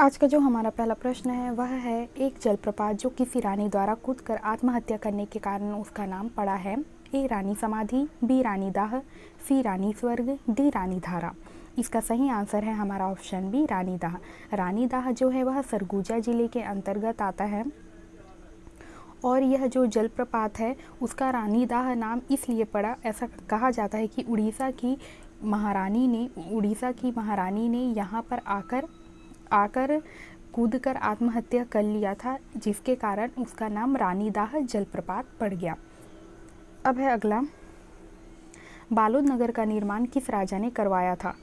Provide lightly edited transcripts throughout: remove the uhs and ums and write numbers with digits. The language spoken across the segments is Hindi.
आज का जो हमारा पहला प्रश्न है वह है एक जलप्रपात जो किसी रानी द्वारा कूदकर आत्महत्या करने के कारण उसका नाम पड़ा है। ए रानी समाधि, बी रानी दाह, सी रानी स्वर्ग, डी रानी धारा। इसका सही आंसर है हमारा ऑप्शन बी रानी दाह। रानी दाह जो है वह सरगुजा जिले के अंतर्गत आता है और यह जो जलप्रपात है उसका रानी दाह नाम इसलिए पड़ा, ऐसा कहा जाता है कि उड़ीसा की महारानी ने यहाँ पर आकर कूदकर आत्महत्या कर लिया था, जिसके कारण उसका नाम रानी दाह जलप्रपात पड़ गया। अब है अगला, बालोद नगर का निर्माण किस राजा ने करवाया था।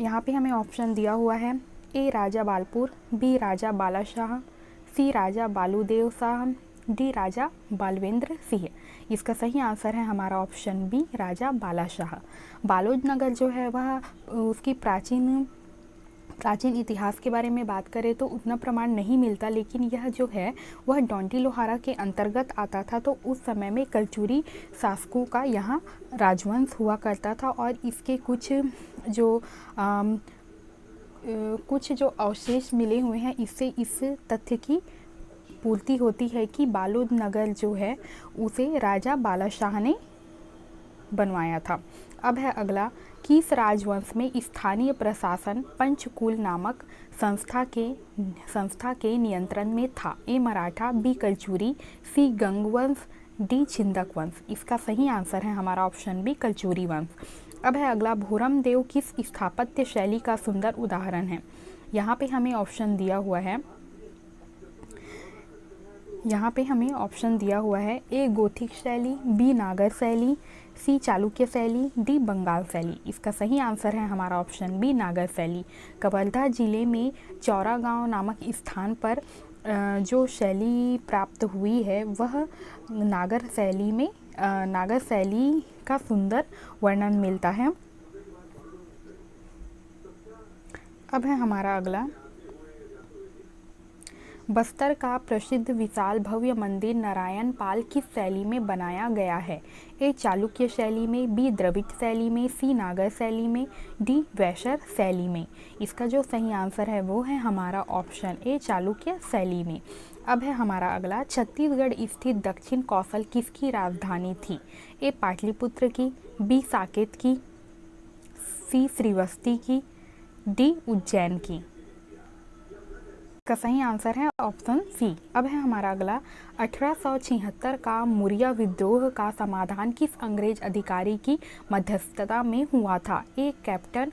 यहाँ पे हमें ऑप्शन दिया हुआ है, ए राजा बालपुर, बी राजा बालाशाह, सी राजा बालूदेव शाह, डी राजा बालवेंद्र सिंह। इसका सही आंसर है हमारा ऑप्शन बी राजा बालाशाह। बालोद नगर जो है वह उसकी प्राचीन इतिहास के बारे में बात करें तो उतना प्रमाण नहीं मिलता, लेकिन यह जो है वह डोंटी लोहारा के अंतर्गत आता था। तो उस समय में कलचुरी शासकों का यहाँ राजवंश हुआ करता था और इसके कुछ जो अवशेष मिले हुए हैं, इससे इस तथ्य की पूर्ति होती है कि बालोद नगर जो है उसे राजा बालाशाह ने बनवाया था। अब है अगला, किस राजवंश में स्थानीय प्रशासन पंचकुल नामक संस्था के नियंत्रण में था। ए मराठा, बी कलचुरी, सी गंगवंश, डी छिंदक वंश। इसका सही आंसर है हमारा ऑप्शन बी कलचुरी वंश। अब है अगला, भोरम देव किस स्थापत्य शैली का सुंदर उदाहरण है। यहाँ पे हमें ऑप्शन दिया हुआ है, ए गोथिक शैली, बी नागर शैली, सी चालुक्य शैली, डी बंगाल शैली। इसका सही आंसर है हमारा ऑप्शन बी नागर शैली। कवर्धा जिले में चौरा गांव नामक स्थान पर जो शैली प्राप्त हुई है वह नागर शैली का सुंदर वर्णन मिलता है। अब है हमारा अगला, बस्तर का प्रसिद्ध विशाल भव्य मंदिर नारायण पाल किस शैली में बनाया गया है। ए चालुक्य शैली में, बी द्रविड़ शैली में, सी नागर शैली में, डी वैशर शैली में। इसका जो सही आंसर है वो है हमारा ऑप्शन ए चालुक्य शैली में। अब है हमारा अगला, छत्तीसगढ़ स्थित दक्षिण कौशल किसकी राजधानी थी। ए पाटलिपुत्र की, बी साकेत की, सी श्रीवस्ती की, डी उज्जैन की। का सही आंसर है ऑप्शन सी। अब है हमारा अगला, 1876 का मुरिया विद्रोह का समाधान किस अंग्रेज अधिकारी की मध्यस्थता में हुआ था। A captain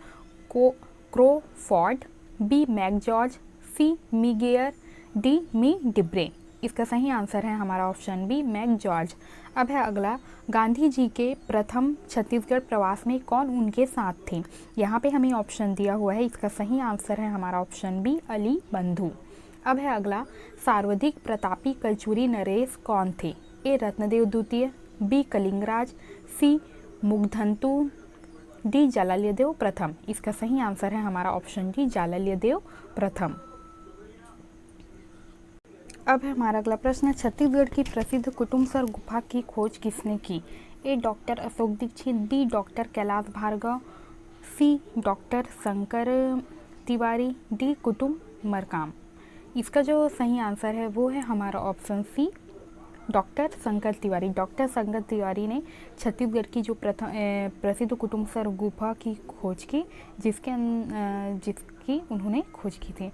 Crawford, B McGeorge, C Maguire, D मी डिब्रे। इसका सही आंसर है हमारा ऑप्शन बी मैकजॉर्ज। अब है अगला, गांधी जी के प्रथम छत्तीसगढ़ प्रवास में कौन उनके साथ थे। यहाँ पे हमें ऑप्शन दिया हुआ है, इसका सही आंसर है हमारा ऑप्शन बी अली बंधु। अब है अगला, सर्वाधिक प्रतापी कलचुरी नरेश कौन थे। ए रत्नदेव द्वितीय, बी कलिंगराज, सी मुग्धंतु, डी जालाल्यदेव प्रथम। इसका सही आंसर है हमारा ऑप्शन डी जालाल्यदेव प्रथम। अब है हमारा अगला प्रश्न, छत्तीसगढ़ की प्रसिद्ध कुटुमसर गुफा की खोज किसने की। A doctor Ashok Dixit, B doctor Kailash Bhargava, C doctor Shankar Tiwari, D Kutum Markam. इसका जो सही आंसर है वो है हमारा option C doctor Shankar Tiwari. Doctor Shankar Tiwari ने छत्तीसगढ़ की जो प्रसिद्ध कुटुमसर गुफा की खोज की, जिसकी उन्होंने खोज की थी।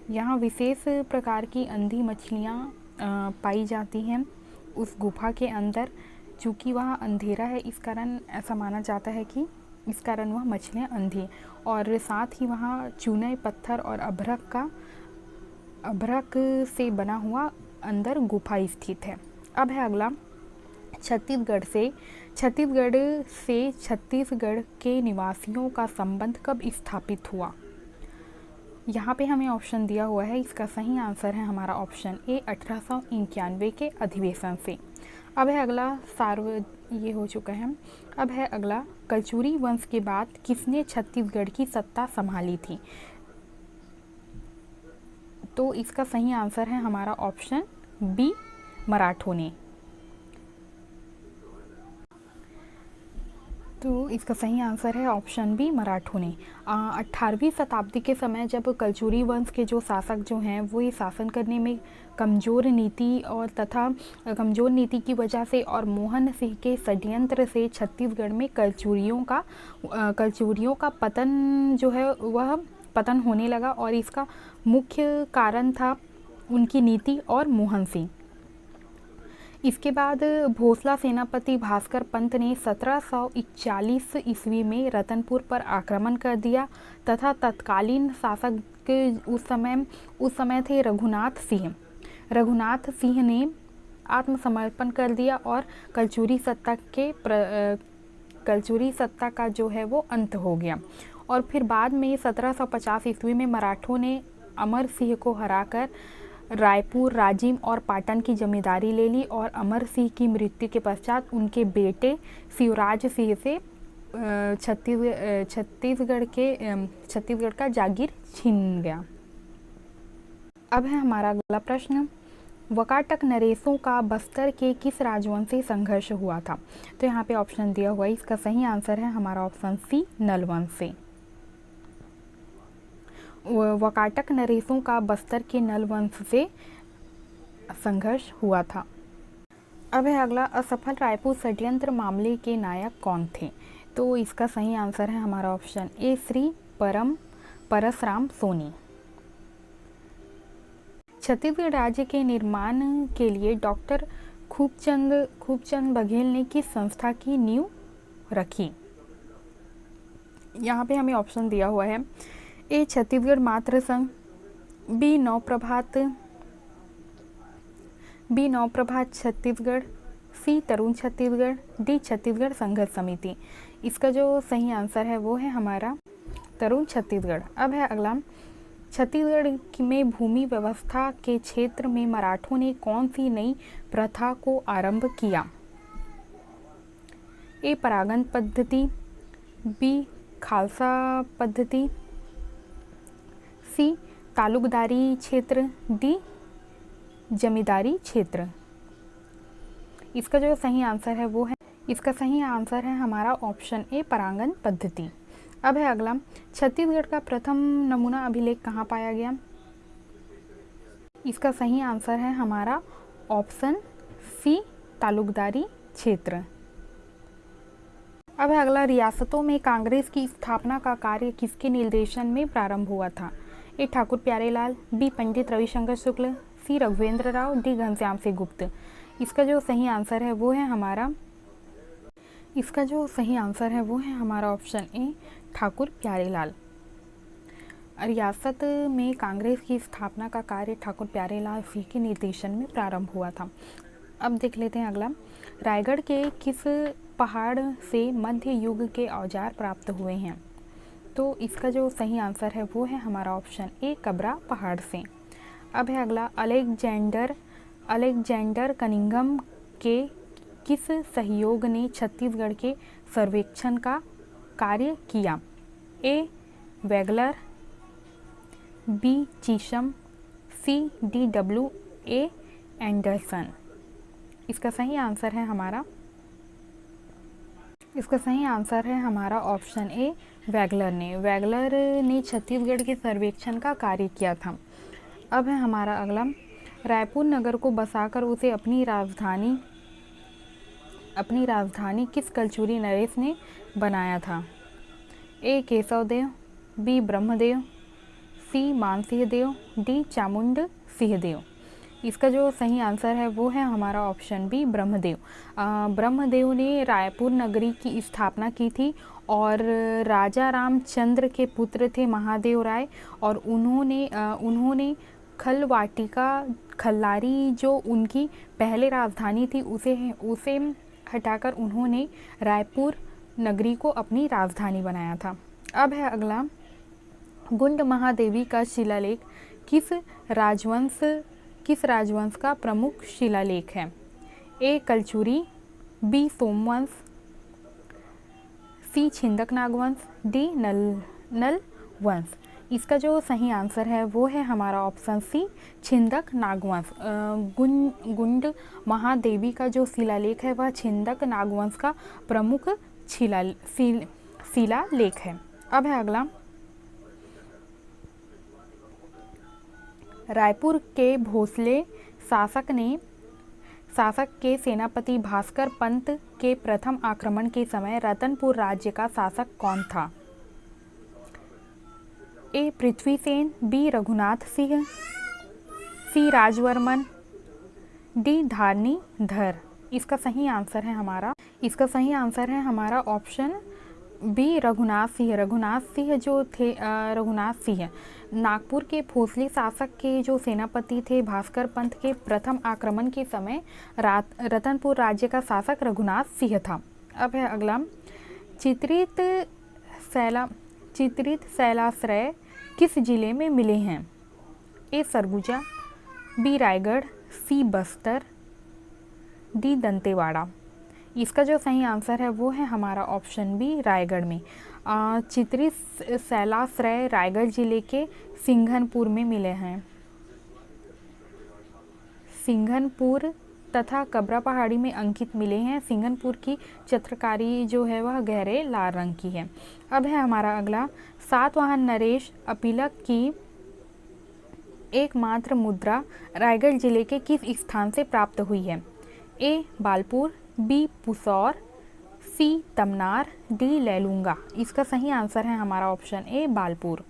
यहाँ विशेष प्रकार की अंधी मछलियाँ पाई जाती हैं उस गुफा के अंदर। चूँकि वहाँ अंधेरा है, इस कारण ऐसा माना जाता है कि इस कारण वह मछलियाँ अंधी, और साथ ही वहाँ चूने पत्थर और अभ्रक से बना हुआ अंदर गुफा स्थित है। अब है अगला, छत्तीसगढ़ के निवासियों का संबंध कब स्थापित हुआ। यहाँ पे हमें ऑप्शन दिया हुआ है, इसका सही आंसर है हमारा ऑप्शन ए 1891 के अधिवेशन से। अब है अगला, ये हो चुका है। अब है अगला, कलचुरी वंश के बाद किसने छत्तीसगढ़ की सत्ता संभाली थी। तो इसका सही आंसर है हमारा ऑप्शन बी मराठों ने। तो इसका सही आंसर है ऑप्शन बी, मराठों ने। 18वीं शताब्दी के समय जब कलचुरी वंश के जो शासक जो हैं वो ये शासन करने में कमज़ोर नीति की वजह से और मोहन सिंह के षड्यंत्र से छत्तीसगढ़ में कलचुरियों का पतन जो है वह पतन होने लगा, और इसका मुख्य कारण था उनकी नीति और मोहन सिंह। इसके बाद भोसला सेनापति भास्कर पंत ने 1741 ईस्वी में रतनपुर पर आक्रमण कर दिया तथा तत्कालीन शासक उस समय थे रघुनाथ सिंह ने आत्मसमर्पण कर दिया और कलचुरी सत्ता का जो है वो अंत हो गया। और फिर बाद में 1750 ईस्वी में मराठों ने अमर सिंह को हराकर रायपुर, राजिम और पाटन की जमींदारी ले ली, और अमर सिंह की मृत्यु के पश्चात उनके बेटे शिवराज सिंह से छत्तीसगढ़ का जागीर छीन गया। अब है हमारा अगला प्रश्न, वकाटक नरेशों का बस्तर के किस राजवंश से संघर्ष हुआ था? तो यहाँ पे ऑप्शन दिया हुआ है, इसका सही आंसर है हमारा ऑप्शन सी, नल वंश से। वकाटक नरेशों का बस्तर के नल वंश से संघर्ष हुआ था। अब है अगला, असफल रायपुर षड्यंत्र मामले के नायक कौन थे? तो इसका सही आंसर है हमारा ऑप्शन ए, श्री परसराम सोनी। छत्तीसगढ़ राज्य के निर्माण के लिए डॉक्टर खूबचंद बघेल ने किस संस्था की नींव रखी? यहाँ पे हमें ऑप्शन दिया हुआ है, ए छत्तीसगढ़ मातृ संघ, बी नवप्रभात छत्तीसगढ़, सी तरुण छत्तीसगढ़, डी छत्तीसगढ़ संघर्ष समिति। इसका जो सही आंसर है वो है हमारा तरुण छत्तीसगढ़। अब है अगला, छत्तीसगढ़ में भूमि व्यवस्था के क्षेत्र में मराठों ने कौन सी नई प्रथा को आरंभ किया? ए परागण पद्धति, बी खालसा पद्धति, सी तालुकदारी क्षेत्र, डी जमींदारी क्षेत्र। इसका जो सही आंसर है वो है, इसका सही आंसर है हमारा ऑप्शन ए, परागण पद्धति। अब है अगला, छत्तीसगढ़ का प्रथम नमूना अभिलेख कहाँ पाया गया? इसका सही आंसर है हमारा ऑप्शन सी, तालुकदारी क्षेत्र। अब है अगला, रियासतों में कांग्रेस की स्थापना का कार्य किसके निर्देशन में प्रारंभ हुआ था? ए ठाकुर प्यारेलाल, बी पंडित रविशंकर शुक्ल, सी रघुवेंद्र राव, डी घनश्याम सिंह गुप्त। इसका जो सही आंसर है वो है हमारा ऑप्शन ए, ठाकुर प्यारेलाल। रियासत में कांग्रेस की स्थापना का कार्य ठाकुर प्यारेलाल सिंह के निर्देशन में प्रारंभ हुआ था। अब देख लेते हैं अगला, रायगढ़ के किस पहाड़ से मध्य युग के औजार प्राप्त हुए हैं? तो इसका जो सही आंसर है वो है हमारा ऑप्शन ए, कबरा पहाड़ से। अब है अगला, अलेक्जेंडर कनिंघम के किस सहयोग ने छत्तीसगढ़ के सर्वेक्षण का कार्य किया? ए वैगलर, बी चीशम, सी DWA एंडरसन। इसका सही आंसर है हमारा ऑप्शन ए, वैगलर ने छत्तीसगढ़ के सर्वेक्षण का कार्य किया था। अब है हमारा अगला, रायपुर नगर को बसाकर उसे अपनी राजधानी किस कलचुरी नरेश ने बनाया था? ए केशवदेव, बी ब्रह्मदेव, सी मानसिंह देव, डी चामुंड सिंहदेव। इसका जो सही आंसर है वो है हमारा ऑप्शन बी, ब्रह्मदेव। ब्रह्मदेव ने रायपुर नगरी की स्थापना की थी और राजा रामचंद्र के पुत्र थे महादेव राय, और उन्होंने खल्लारी जो उनकी पहले राजधानी थी उसे हटाकर उन्होंने रायपुर नगरी को अपनी राजधानी बनाया था। अब है अगला, गुंड महादेवी का शिलालेख किस राजवंश का प्रमुख शिलालेख है? ए कलचुरी, बी सोमवंश, सी छिंदक नागवंश, डी नल वंश। इसका जो सही आंसर है वो है हमारा ऑप्शन सी, छिंदक नागवंश। गुंड महादेवी का जो शिलालेख है वह छिंदक नागवंश का प्रमुख शिला लेख है। अब है अगला, रायपुर के भोसले शासक के सेनापति भास्कर पंत के प्रथम आक्रमण के समय रतनपुर राज्य का शासक कौन था? ए पृथ्वीसेन, बी रघुनाथ सिंह, सी राजवर्मन, डी धारणीधर। इसका सही आंसर है हमारा ऑप्शन बी रघुनाथ सिंह। रघुनाथ सिंह जो थे, रघुनाथ सिंह नागपुर के भोसले शासक के जो सेनापति थे भास्कर पंत के प्रथम आक्रमण के समय रतनपुर राज्य का शासक रघुनाथ सिंह था। अब है अगला, चित्रित शैलाश्रय किस जिले में मिले हैं? ए सरगुजा, बी रायगढ़, सी बस्तर, डी दंतेवाड़ा। इसका जो सही आंसर है वो है हमारा ऑप्शन बी रायगढ़ में। चित्रित शैलाश्रय रायगढ़ जिले के सिंघनपुर में मिले हैं। सिंघनपुर तथा कबरा पहाड़ी में अंकित मिले हैं। सिंघनपुर की चित्रकारी जो है वह गहरे लाल रंग की है। अब है हमारा अगला, सातवाहन नरेश अपीलक की एकमात्र मुद्रा रायगढ़ जिले के किस स्थान से प्राप्त हुई है? ए बालपुर, बी पुसौर, सी तमनार, डी लैलूंगा। इसका सही आंसर है हमारा ऑप्शन ए बालपुर।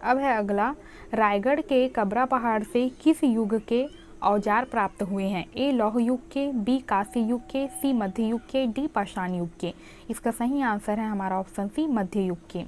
अब है अगला, रायगढ़ के कबरा पहाड़ से किस युग के औजार प्राप्त हुए हैं? ए लौह युग के, बी कांस्य युग के, सी मध्य युग के, डी पाषाण युग के। इसका सही आंसर है हमारा ऑप्शन सी मध्य युग के।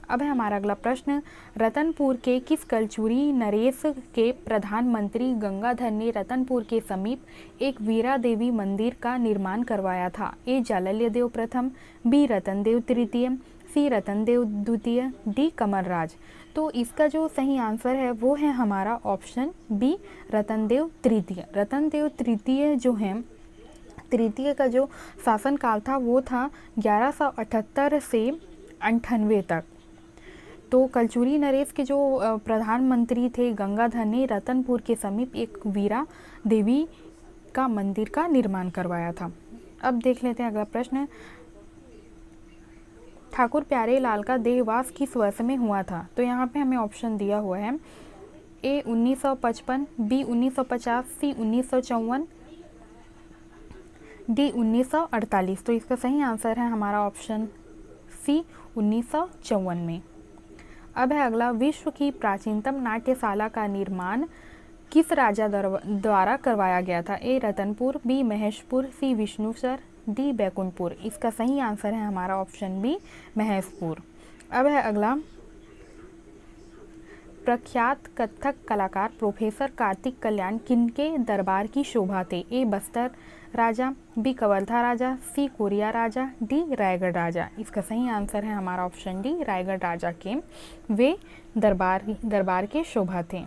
अब है हमारा अगला प्रश्न, रतनपुर के किस कलचुरी नरेश के प्रधानमंत्री गंगाधर ने रतनपुर के समीप एक वीरा देवी मंदिर का निर्माण करवाया था? ए जालल्यदेव प्रथम, बी रतनदेव तृतीय, सी रतनदेव द्वितीय, डी कमलराज। तो इसका जो सही आंसर है वो है हमारा ऑप्शन बी रतनदेव तृतीय। रतनदेव तृतीय जो है, तृतीय का जो शासनकाल था वो था 1178 से 98 तक। तो कलचुरी नरेश के जो प्रधानमंत्री थे गंगाधर ने रतनपुर के समीप एक वीरा देवी का मंदिर का निर्माण करवाया था। अब देख लेते हैं अगला प्रश्न, ठाकुर प्यारे लाल का देहवास किस वर्ष में हुआ था? तो यहाँ पे हमें ऑप्शन दिया हुआ है, ए 1955, बी 1950, सी 1954, डी 1948। तो इसका सही आंसर है हमारा ऑप्शन सी 1954 में। अब है अगला, विश्व की प्राचीनतम नाट्यशाला का निर्माण किस राजा द्वारा करवाया गया था? ए रतनपुर, बी महेशपुर, सी विष्णुसर, डी बैकुंठपुर। इसका सही आंसर है हमारा ऑप्शन बी महेशपुर। अब है अगला, प्रख्यात कथक कलाकार प्रोफेसर कार्तिक कल्याण किनके दरबार की शोभा थे? ए बस्तर राजा, बी कवर्धा राजा, सी कोरिया राजा, डी रायगढ़ राजा। इसका सही आंसर है हमारा ऑप्शन डी रायगढ़ राजा के वे दरबार के शोभा थे।